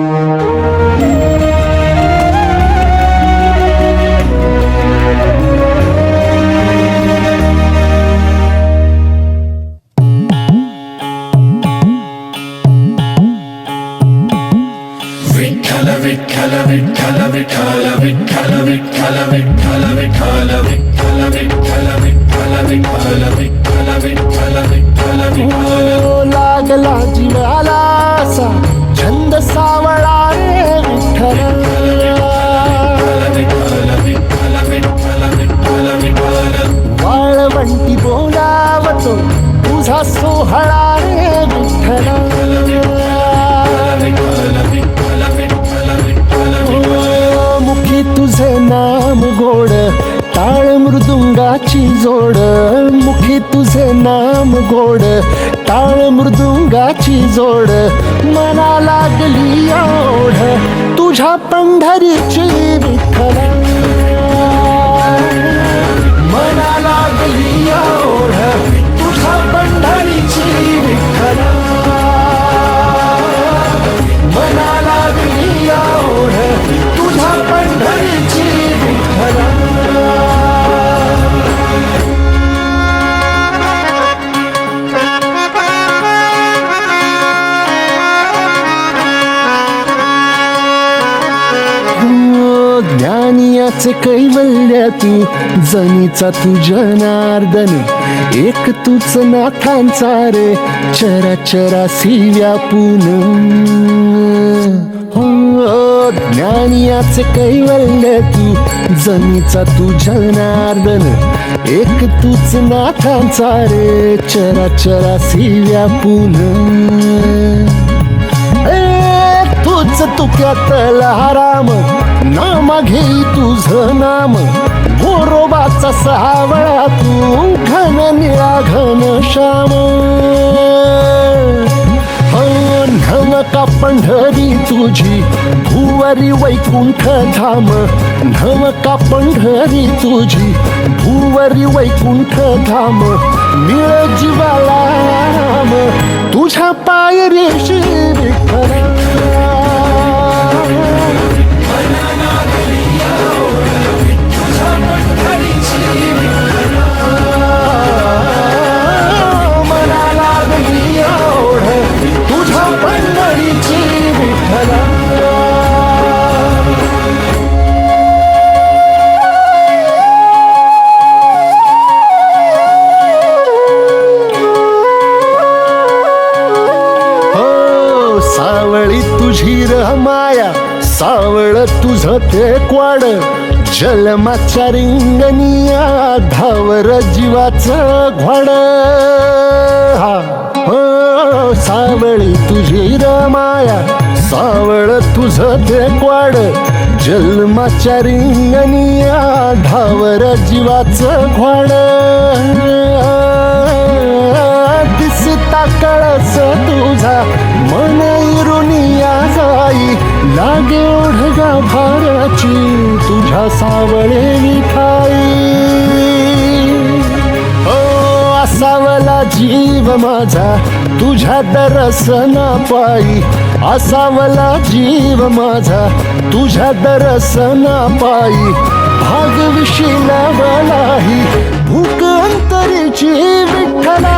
विठ्ठल विठ्ठल विठ्ठल विठ्ठल विठ्ठल विठ्ठल विठ्ठल विठ्ठल विठ्ठल विठ्ठल विठ्ठल विठ्ठल विठ्ठल विठ्ठल विठ्ठल लागला जीवाला असा छंद सावळा रे विठ्ठल विठ्ठल विठ्ठल विठ्ठल विठ्ठल विठ्ठल वाळवंटी बोलावतो तुझा सोहळा रे विठ्ठल मुखी तुझे नाम गोड टाळ मृदुंगाची जोड मुखी तुझे नाम गोड टाळ मृदुंगाची जोड मना लागली ओढ तुझ्या पंढरीची विठ्ठल मना लागली ओढ तुझ्या पंढरीची विठ्ठल मना लागली ओढ तुझ्या पंढरीची विठ्ठल ज्ञानियाचे कैवल्याती जनीचा तू जनार्दन एक तूच नाथांचा रे चराचरासी व्यापून ज्ञानियाचे कैवल्याती जनीचा तू जनार्दन एक तूच नाथांचा रे चराचरासी व्यापून तूच तुक्यातला राम नाम घेई तुझ नाम गोरोबाचा सावळा तू घन निळा घन श्याम नवका पंढरी तुझी भुवरी वैकुंठ धाम नवका पंढरी तुझी भुवरी वैकुंठ धाम मिळ जीवाला राम तुझ्या पायरीशी विठ्ठल सावळी तुझी माया सावळ तुझ ते क्वाड जलमाच्या रिंगणिया धावर जीवाचं घोड सावळी तुझी माया सावळ तुझ ते क्वाड जन्माच्या रिंगणिया धावर जीवाचं घोड दिसता कळस तुझा मन इरुनिया जाई लागे ओढगा भाराची तुझ्या सावळे विठाई असावला जीव माझा तुझ्या दर्शना पायी असावला जीव माझा तुझ्या दर्शना पायी भाग विशीला वलाही भूक अंतरीची विठ्ठला